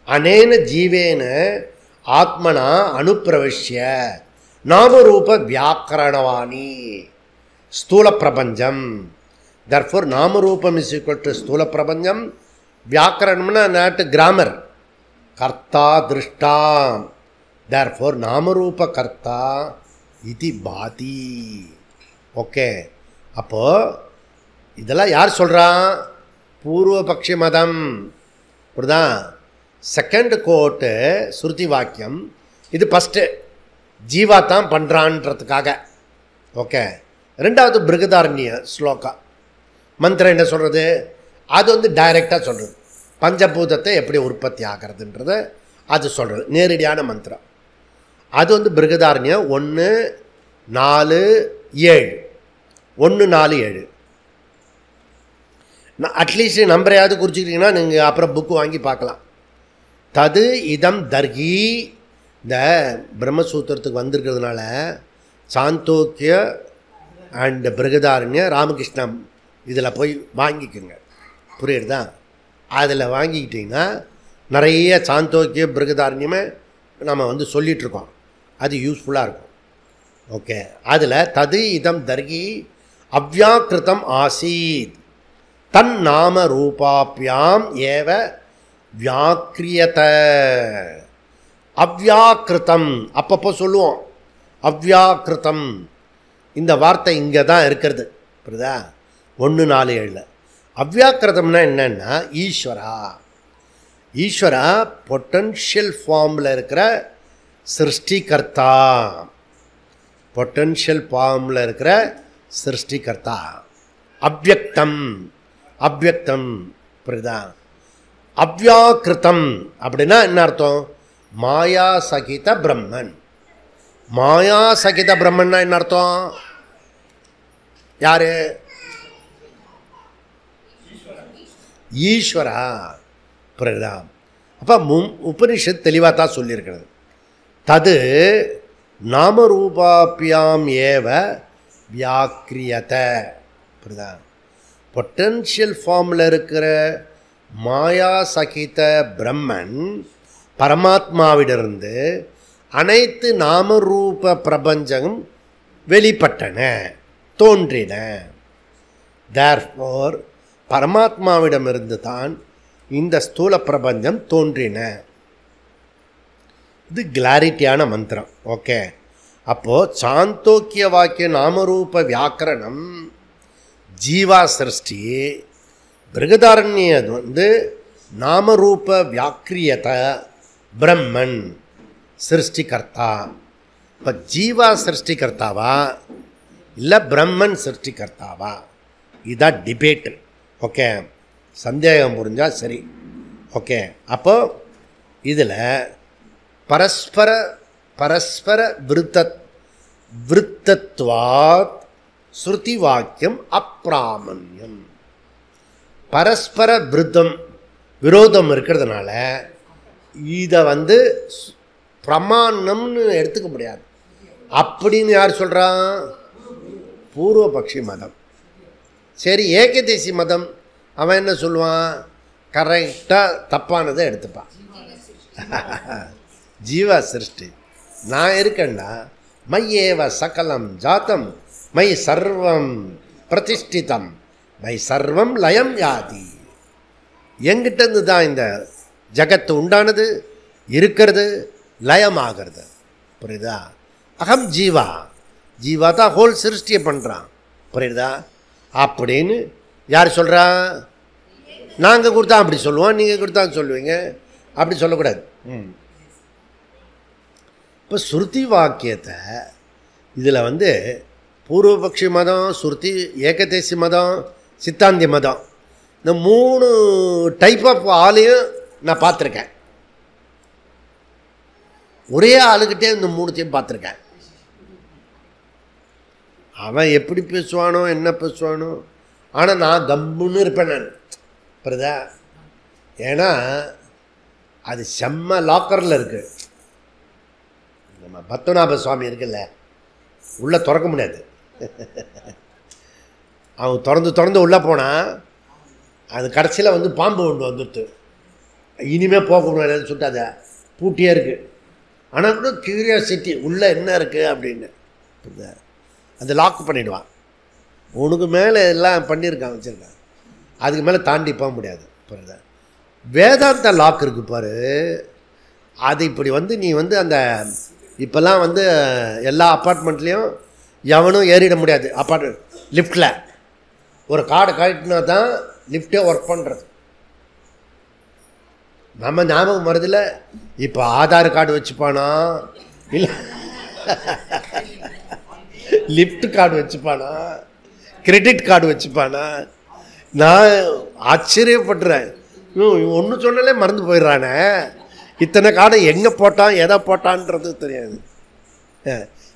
அனேன ஜீவேன ஆத்மனா அனுப்பிரவிஷ்ய நாமரூப வியாக்கரணவாணி ஸ்தூல பிரபஞ்சம். தர்ஃபோர் நாமரூபம் இஸ் ஈக்குவல் டு ஸ்தூல பிரபஞ்சம். வியாக்கரணம்னா நாட்டு கிராமர். கர்த்தா திருஷ்டா. தர்ஃபோர் நாமரூப கர்த்தா இது பாதி. ஓகே. அப்போது இதெல்லாம் யார் சொல்கிறான்? பூர்வபக்ஷி மதம். இப்படிதான் செகண்ட் கோட்டு ஸ்ருதி வாக்கியம். இது ஃபஸ்ட்டு ஜீவா தான் பண்ணுறான்றதுக்காக. ஓகே. ரெண்டாவது பிருகதாரண்ய ஸ்லோகா மந்திரம் என்ன சொல்கிறது? அது வந்து டைரெக்டாக சொல்கிறது பஞ்சபூதத்தை எப்படி உற்பத்தி ஆகிறதுன்றது அது சொல்கிறது, நேரடியான மந்திரம். அது வந்து பிருகதாரண்யம் 1:4:7. 1:4:7. அட்லீஸ்ட் நம்பரையாவது குறிச்சிக்கிட்டிங்கன்னா நீங்கள் அப்புறம் புக்கு வாங்கி பார்க்கலாம். தது இதம் தர்கி. இந்த பிரம்மசூத்திரத்துக்கு வந்திருக்கிறதுனால சாந்தோக்கிய அண்ட் பிருகதாரண்ய ராமகிருஷ்ணம் இதில் போய் வாங்கிக்கோங்க. புரியுறதா? அதில் வாங்கிக்கிட்டிங்கன்னா நிறைய சாந்தோக்கிய பிருகதாரண்யமே நம்ம வந்து சொல்லிகிட்ருக்கோம். அது யூஸ்ஃபுல்லாக இருக்கும். ஓகே. அதில் தது இதம் தர்கி அவ்யாக்கிருதம் ஆசீத் தன் நாம ரூபாபியாம் ஏவ வியாக்கிரியத. அவ்யாக்கிருத்தம் அப்பப்போ சொல்லுவோம். அவ்யாக்கிருத்தம் இந்த வார்த்தை இங்கே தான் இருக்கிறது. புரியுதா? 1:4:7. அவ்யாக்கிருத்தம்னா என்னன்னா ஈஸ்வரா. ஈஸ்வரா பொட்டன்ஷியல் ஃபார்மில் இருக்கிற சிருஷ்டிகர்த்தா. பொட்டன்ஷியல் ஃபார்மில் இருக்கிற சிருஷ்டிகர்த்தா. அவ்யக்தம். அவ்யக்தம். புரியுதா? அவ்யாக்கிருத்தம் அப்படின்னா என்ன அர்த்தம்? மாயா சகித பிரம்மன். மாயா சகித பிரம்மன்னா என்ன அர்த்தம்? யாரு? ஈஸ்வரா. புரியுதா? அப்போ உபனிஷத் தெளிவாக தான் சொல்லியிருக்கிறது. தது நாமரூபாபியாம் ஏவ வியாக்கிரியத. புரியுதா? பொட்டன்ஷியல் ஃபார்மில் இருக்கிற மாயா சகித பிரம்மன் பரமாத்மாவிடமிருந்து அனைத்து நாமரூப பிரபஞ்சமும் வெளிப்பட்டன, தோன்றின. தேர்ஃபோர் பரமாத்மாவிடமிருந்து தான் இந்த ஸ்தூல பிரபஞ்சம் தோன்றின. இது கிளாரிட்டியான மந்திரம். ஓகே, அப்போது சாந்தோக்கிய வாக்கிய நாமரூப வியாக்கரணம் ஜீவா சிருஷ்டி, பிருகதாரண்யம் வந்து நாமரூப வியாக்கிரியத பிரம்மன் சிருஷ்டிகர்த்தா. இப்போ ஜீவா சிருஷ்டிகர்த்தாவா இல்லை பிரம்மன் சிருஷ்டிகர்த்தாவா, இதுதான் டிபேட்டு. ஓகே, சந்தேகம் புரிஞ்சால் சரி. ஓகே, அப்போ இதில் பரஸ்பர பரஸ்பர விருத்தத்வாத் ஸ்ருதி வாக்கியம் அப்ராமண்யம். பரஸ்பர விரோதம் இருக்கிறதுனால இதை வந்து பிரமாணம்னு எடுத்துக்க முடியாது அப்படின்னு யார் சொல்கிறான்? பூர்வபக்ஷி மதம். சரி, ஏகதேசி மதம் அவன் என்ன சொல்லுவான்? கரெக்டாக தப்பானதை எடுத்துப்பான். ஜீவா சிருஷ்டி நான் இருக்கேன்னா மையேவ சகலம் ஜாத்தம் மை சர்வம் பிரதிஷ்டிதம் மை சர்வம் லயம் யாதி. எங்கிட்டருந்து தான் இந்த ஜகத்து உண்டானது, இருக்கிறது, லயமாகிறது. புரியுதா? அகம் ஜீவா, ஜீவா தான் ஹோல் சிருஷ்டியை பண்ணுறான். புரியுதா? அப்படின்னு யார் சொல்கிறா? நாங்கள் கொடுத்தா அப்படி சொல்லுவோம், நீங்கள் கொடுத்தா சொல்லுவீங்க, அப்படி சொல்லக்கூடாது. இப்போ ஸ்ருதி வாக்கியத்தை இதில் வந்து பூர்வபக்ஷி மதம், ஸ்ருதி, ஏகதேசி மதம், சித்தாந்தி மதம், இந்த 3 டைப் ஆஃப் ஆளையும் நான் பார்த்துருக்கேன். ஒரே ஆளுக்கிட்டே இந்த 3த்தையும் பார்த்துருக்கேன். அவன் எப்படி பேசுவானோ என்ன பேசுவானோ, ஆனால் நான் கம்முன்னு இருப்பேன் நான். புரியுதா? ஏன்னா அது செம்ம லாக்கரில் இருக்குது. நம்ம பத்மநாப சுவாமி இருக்குல்ல, உள்ளே திறக்க முடியாது. அவன் திறந்து உள்ளே போனால் அது கடைசியில் வந்து பாம்பு கொண்டு வந்துடுது. இனிமேல் போகக்கூடாதுன்னு சொல்லிட்டு அதை பூட்டியே இருக்குது. ஆனால் கூட க்யூரியாசிட்டி உள்ளே என்ன இருக்குது அப்படின்னு அதை லாக் பண்ணிவிடுவான். உனக்கு மேலே எல்லாம் பண்ணியிருக்கான், வச்சுருக்கான், அதுக்கு மேலே தாண்டி போக முடியாது. புரியுதா? வேதாந்த லாக் இருக்குது பாரு, அது இப்படி வந்து நீ வந்து அந்த இப்போல்லாம் வந்து எல்லா அப்பார்ட்மெண்ட்லேயும் எவனும் ஏறிட முடியாது. லிஃப்டில் ஒரு கார்டை கட்டினா தான் லிஃப்டே ஒர்க் பண்ணுறது. நம்ம ஞாபகம் வருதில்ல, இப்போ ஆதார் கார்டு வச்சுப்பானா இல்லை லிஃப்ட் கார்டு வச்சுப்பானா, கிரெடிட் கார்டு வச்சுப்பானா? நான் ஆச்சரியப்படுறேன். ஒன்று சொன்னாலே மறந்து போயிடுறானே, இத்தனை கார்டை எங்கே போட்டான் எதை போட்டான்றது தெரியாது.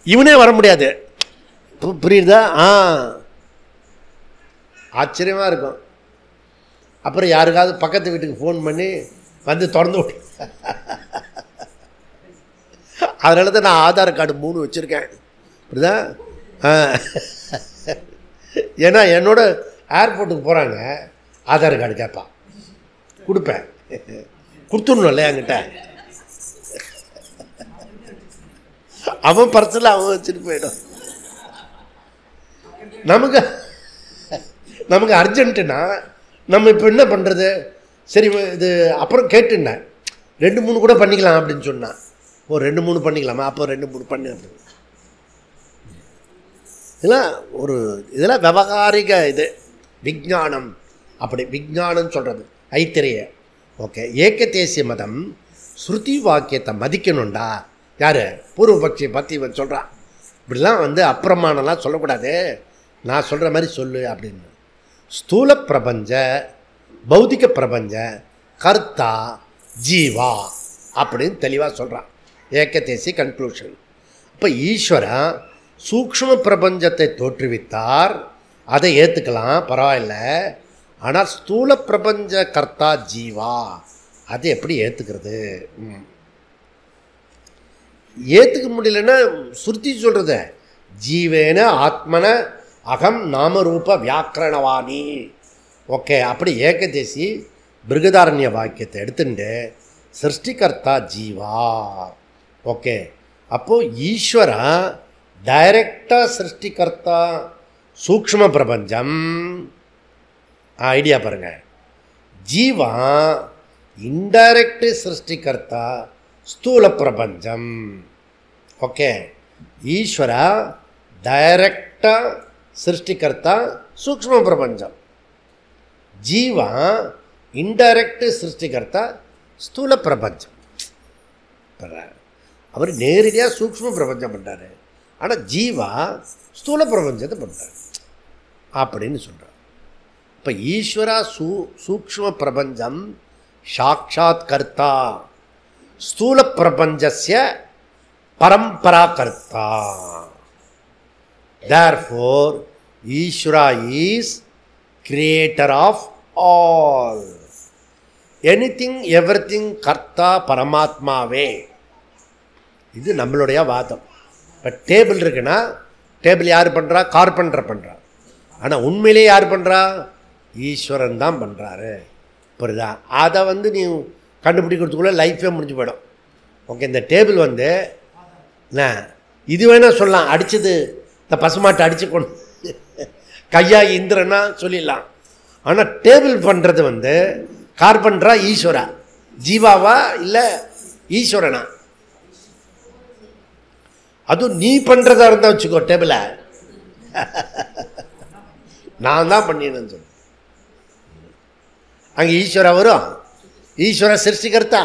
இவனே வர முடியாது. புரியுதா? ஆச்சரியமாக இருக்கும். அப்புறம் யாருக்காவது பக்கத்து வீட்டுக்கு ஃபோன் பண்ணி வந்து திறந்து விட்டு, அதனால தான் நான் ஆதார் கார்டு 3 வச்சுருக்கேன். புரியுதா? ஏன்னா என்னோட ஏர்போர்ட்டுக்கு போகிறாங்க, ஆதார் கார்டு கேட்பான், கொடுப்பேன், கொடுத்துடணும்ல என்கிட்ட. அவன் பர்ஸில் அவன் வச்சுட்டு போயிடும். நமக்கு அர்ஜென்ட்டுனா நம்ம இப்போ என்ன பண்ணுறது? சரி, இது அப்புறம் கேட்டுனேன் 2-3 கூட பண்ணிக்கலாம் அப்படின்னு சொன்னான். 2-3 பண்ணிக்கலாமா? அப்போ 2-3 பண்ணி. இதெல்லாம் விவகாரிக இது விஞ்ஞானம். அப்படி விஞ்ஞானம் சொல்கிறது ஐத்திரிய. ஓகே, ஏகதேசிய மதம் ஸ்ருதி வாக்கியத்தை மதிக்கணும்டா. யார்? பூர்வபக்ஷி பற்றி இவன் சொல்கிறான். இப்படிலாம் வந்து அப்பிரமாணம்லாம் சொல்லக்கூடாது, நான் சொல்கிற மாதிரி சொல்லு அப்படின்னு. ஸ்தூல பிரபஞ்ச பௌதிக பிரபஞ்ச கர்த்தா ஜீவா அப்படின்னு தெளிவாக சொல்கிறான் ஏகதேசி கன்க்ளூஷன். இப்போ ஈஸ்வரன் சூக்ஷ்ம பிரபஞ்சத்தை தோற்றுவித்தார், அதை ஏற்றுக்கலாம், பரவாயில்ல. ஆனால் ஸ்தூல பிரபஞ்ச கர்த்தா ஜீவா, அதை எப்படி ஏற்றுக்கிறது? ஏற்றுக்க முடியலன்னா ஸ்ருதி சொல்கிறத ஜீவேன ஆத்மன அகம் நாமரூப வியாக்கரணவாணி. ஓகே, அப்படி ஏகதேசி பிருகதாரண்ய வாக்கியத்தை எடுத்துட்டு சிருஷ்டிகர்த்தா ஜீவா. ஓகே, அப்போது ஈஸ்வரா டைரக்டாக சிருஷ்டிகர்த்தா சூக்ஷ்ம பிரபஞ்சம். ஐடியா பாருங்கள். ஜீவா இன்டைரக்ட் சிருஷ்டிகர்த்தா ஸ்தூல பிரபஞ்சம். ஓகே, ஈஸ்வரா டைரக்டாக சிருஷ்டிகர்த்தா சூக்ஷ்ம பிரபஞ்சம். ஜீவா இன்டைரக்ட் சிருஷ்டிகர்த்தா ஸ்தூல பிரபஞ்சம். அவர் நேரடியாக சூக்ஷ்ம பிரபஞ்சம் பண்ணுறாரு, ஆனால் ஜீவா ஸ்தூல பிரபஞ்சத்தை பண்ணுறாரு அப்படின்னு சொல்கிறார். இப்போ ஈஸ்வரா சூக்ஷ்ம பிரபஞ்சம் சாட்சாத் கர்த்தா, ஸ்தூல பிரபஞ்சஸ்ய பரம்பரா கர்த்தா. Therefore, Ishvara is creator of all. Anything, everything, கர்த்தா பரமாத்மாவே. இது நம்மளுடைய வாதம். இப்போ டேபிள் இருக்குன்னா டேபிள் யார் பண்ணுறா? கார்பெண்டர் பண்ணுறா. ஆனால் உண்மையிலே யார் பண்ணுறா? ஈஸ்வரன் தான் பண்ணுறாரு. புரியுதா? அதை நீ கண்டுபிடிக்கிறதுக்குள்ளே லைஃபே முடிஞ்சு போயிடும். ஓகே, இந்த டேபிள் இது வேணால் சொல்லலாம், அடித்தது இந்த பசுமாட்டை அடித்து கொண்டு கையா இந்திரனா சொல்லிடலாம். ஆனால் டேபிள் பண்ணுறது கார்பெண்டரா ஈஸ்வரா? ஜீவாவா இல்லை ஈஸ்வரனா? அதுவும் நீ பண்ணுறதா இருந்தால் வச்சுக்கோ, டேபிளை நான் தான் பண்ணினேன்னு சொல்லு. அங்கே ஈஸ்வரா வரும். ஈஸ்வர சிருஷ்டிகர்த்தா.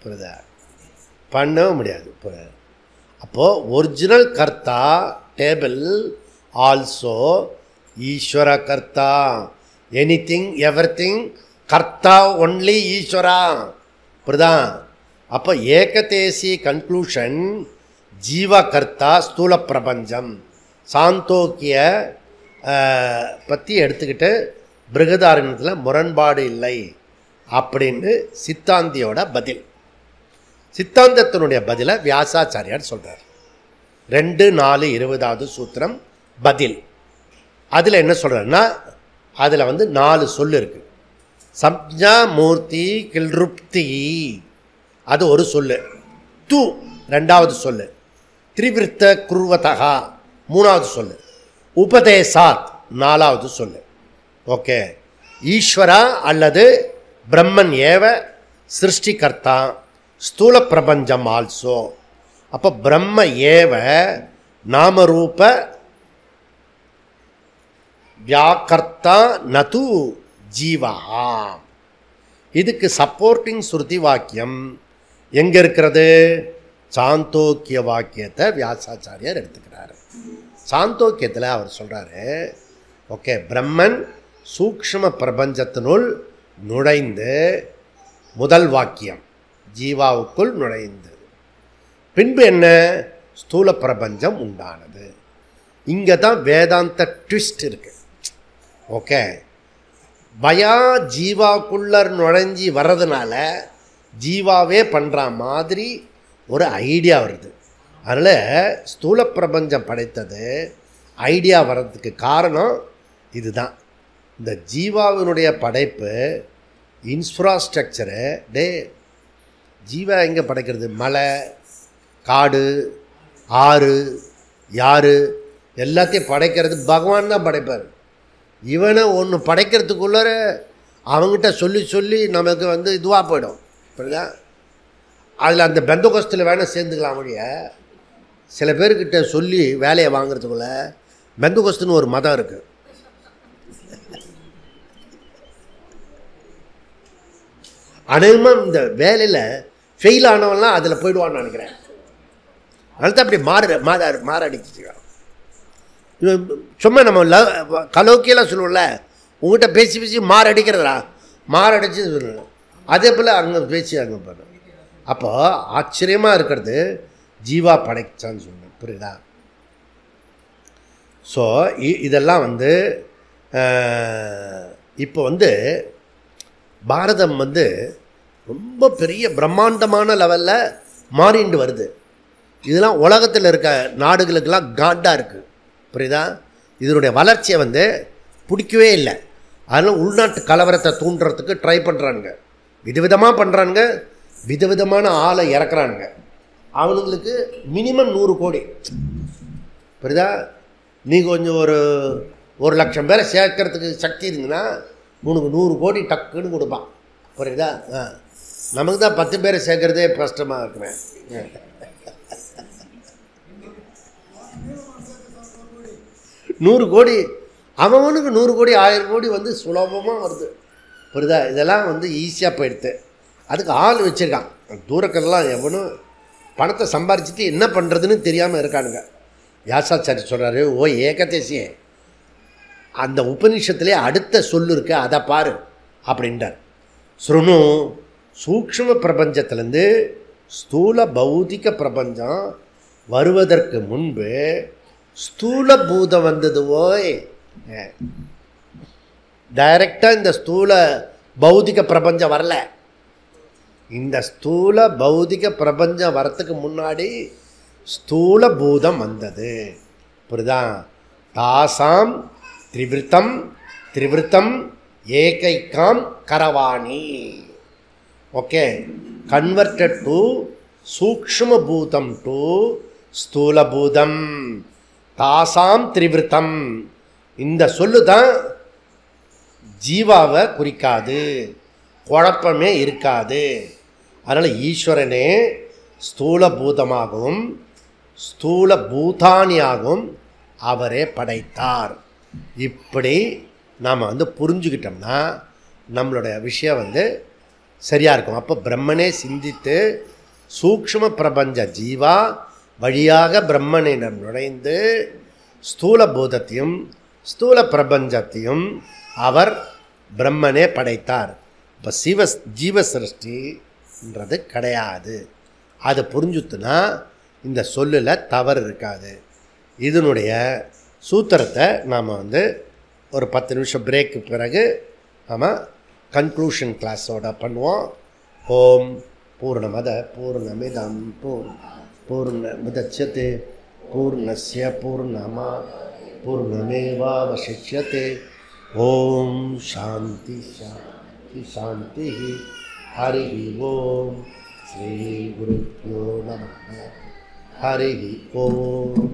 புரியுதா? பண்ணவும் முடியாது. புரியுது? அப்போது ஒரிஜினல் கர்த்தா டேபிள் ஆல்சோ ஈஸ்வர கர்த்தா. எனிதிங் எவ்ரிதிங் கர்த்தா ஒன்லி ஈஸ்வரா. புரியுதா? அப்போ ஏகதேசி கன்க்ளூஷன் ஜீவா கர்த்தா ஸ்தூல பிரபஞ்சம். சாந்தோக்கிய பற்றி எடுத்துக்கிட்டு பிருகதாரண்யத்தில் முரண்பாடு இல்லை அப்படின்னு சித்தாந்தியோட பதில். சித்தாந்தத்தினுடைய பதிலை வியாசாச்சாரியார் சொல்கிறார். 2-4-20வது சூத்திரம் பதில். அதில் என்ன சொல்கிறாருன்னா, அதில் 4 சொல் இருக்குது. சப்ஜா மூர்த்தி கில்ருப்தி அது ஒரு சொல். து 2வது சொல். திரிவிருத்த குருவதகா 3வது சொல். உபதேசாத் 4வது சொல். ஓகே, ஈஸ்வரா அல்லது பிரம்மன் ஏவ சிருஷ்டிகர்த்தா ஸ்தூல பிரபஞ்சம் ஆல்சோ. அப்போ பிரம்ம ஏவ நாமரூப வியாக்கர்த்தா நது ஜீவா. இதுக்கு சப்போர்ட்டிங் ஸ்ருதி வாக்கியம் எங்கே இருக்கிறது? சாந்தோக்கிய வாக்கியத்தை வியாசாச்சாரியார் எடுத்துக்கிறார். சாந்தோக்கியத்தில் அவர் சொல்கிறாரு, ஓகே, பிரம்மன் சூக்ஷ்ம பிரபஞ்சத்தினுள் நுழைந்து, முதல் வாக்கியம் ஜீவாவுக்குள் நுழைந்து, பின்பு என்ன? ஸ்தூல பிரபஞ்சம் உண்டானது. இங்கே தான் வேதாந்த ட்விஸ்ட் இருக்கு. ஓகே, பயா ஜீவாக்குள்ளர் நுழைஞ்சி வர்றதுனால ஜீவாவே பண்ணுற மாதிரி ஒரு ஐடியா வருது. அதனால் ஸ்தூல பிரபஞ்சம் படைத்தது ஐடியா வர்றதுக்கு காரணம் இதுதான். இந்த ஜீவாவினுடைய படைப்பு இன்ஃப்ராஸ்ட்ரக்சரு. ஜீவா எங்கே படைக்கிறது? மலை, காடு, ஆறு, யார் எல்லாத்தையும் படைக்கிறது பகவான் தான் படைப்பார். இவனை ஒன்று படைக்கிறதுக்குள்ளே அவங்ககிட்ட சொல்லி சொல்லி நமக்கு இதுவாக போயிடும். புரியுதா? அதில் அந்த பெந்தகோஸ்தில் வேணால் சேர்ந்துக்கலாம். வழிய சில பேர்கிட்ட சொல்லி வேலையை வாங்கிறதுக்குள்ள பெந்தகோஸ்துன்னு ஒரு மதம் இருக்குது. அநேகமாக இந்த வேலையில் ஃபெயில் ஆனவன்லாம் அதில் போயிடுவான்னு நினைக்கிறேன். அதனால தான் அப்படி மாறடிச்சுக்கலாம். சும்மா நம்ம கலோக்கியெல்லாம் சொல்லுவோம்ல, உங்கள்கிட்ட பேசி பேசி மாறடிக்கிறதா, மாறடிச்சு சொல்லணும். அதே போல் அங்கே பேசி அங்கே பண்ணணும். அப்போ ஆச்சரியமாக இருக்கிறது ஜீவா படைச்சான்னு சொன்னேன். புரியுதா? ஸோ இதெல்லாம் இப்போ பாரதம் ரொம்ப பெரிய பிரம்மாண்டமான லெவலில் மாறிண்டு வருது. இதெல்லாம் உலகத்தில் இருக்க நாடுகளுக்கெல்லாம் காண்டாக இருக்குது. புரியுதா? இதனுடைய வளர்ச்சியை பிடிக்கவே இல்லை. அதனால் உள்நாட்டு கலவரத்தை தூண்டுறதுக்கு ட்ரை பண்ணுறாங்க. விதவிதமாக பண்ணுறானுங்க, விதவிதமான ஆளை இறக்குறானுங்க. அவனுங்களுக்கு மினிமம் 100 கோடி. புரியுதா? நீ கொஞ்சம் ஒரு 1,00,000 பேரை சேர்க்கறதுக்கு சக்தி இருந்துன்னா உனக்கு 100 கோடி டக்குன்னு கொடுப்பான். புரியுதா? நமக்கு தான் 10 பேரை சேர்க்கறதே கஷ்டமாக இருக்குமே. 100 கோடி அவனுக்கு 100 கோடி 1000 கோடி வந்து சுலபமாக வருது. புரியுதா? இதெல்லாம் வந்து ஈஸியாக போயிடுது. அதுக்கு ஆள் வச்சுருக்கான். தூரக்கெல்லாம் எவனும் பணத்தை சம்பாரிச்சிட்டு என்ன பண்ணுறதுன்னு தெரியாமல் இருக்கானுங்க. வியாசாச்சாரி சொல்கிறாரு, ஓ ஏகதேசியே, அந்த உபநிஷத்துலேயே அடுத்த சொல்லு இருக்கு, அதை பாரு அப்படின்றார். ஸ்ருணு, சூக்ஷ்ம பிரபஞ்சத்திலேருந்து ஸ்தூல பௌதிக பிரபஞ்சம் வருவதற்கு முன்பு ஸ்தூல பூதம் வந்தது. ஓய், டைரக்டாக இந்த ஸ்தூல பௌதிக பிரபஞ்சம் வரல. இந்த ஸ்தூல பௌதிக பிரபஞ்சம் வரத்துக்கு முன்னாடி ஸ்தூல பூதம் வந்தது. புரியுதா? தாசாம் திரிவிருத்தம் திரிவிருத்தம் ஏகைக்காம் கரவாணி. ஓகே, கன்வெர்டட் டு சூக்ஷ்ம பூதம் டு ஸ்தூல பூதம். தாசாம் திரிவிருத்தம். இந்த சொல்லு தான் ஜீவாவை குறிக்காது, குழப்பமே இருக்காது. அதனால் ஈஸ்வரனே ஸ்தூல பூதமாகவும் ஸ்தூல பூதானியாகவும் அவரே படைத்தார். இப்படி நாம் வந்து புரிஞ்சுக்கிட்டோம்னா நம்மளுடைய விஷயம் வந்து சரியாக இருக்கும். அப்போ பிரம்மனே சிந்தித்து சூக்ஷ்ம பிரபஞ்ச ஜீவா வழியாக பிரம்மனிடம் நுழைந்து ஸ்தூல பூதத்தையும் ஸ்தூல பிரபஞ்சத்தையும் அவர் பிரம்மனே படைத்தார். இப்போ ஜீவ சிருஷ்டின்றது கிடையாது. அது புரிஞ்சுத்துனா இந்த சொல்லில் தவறு இருக்காது. இதனுடைய சூத்திரத்தை நாம் வந்து ஒரு 10 நிமிஷம் பிரேக்கு பிறகு நாம் கன்க்ளூஷன் கிளாஸோட பண்ணுவோம். ஓம் பூர்ணமத பூர்ணமிதம் பூர்ணமுதச்யதே பூர்ணஸ்ய பூர்ணமா பூர்ணமேவாவசிஷ்யதே. ஓம் சாந்தி சாந்தி சாந்தி. ஹரி ஓம். ஸ்ரீ குருப்யோ நமः. ஹரி ஓம்.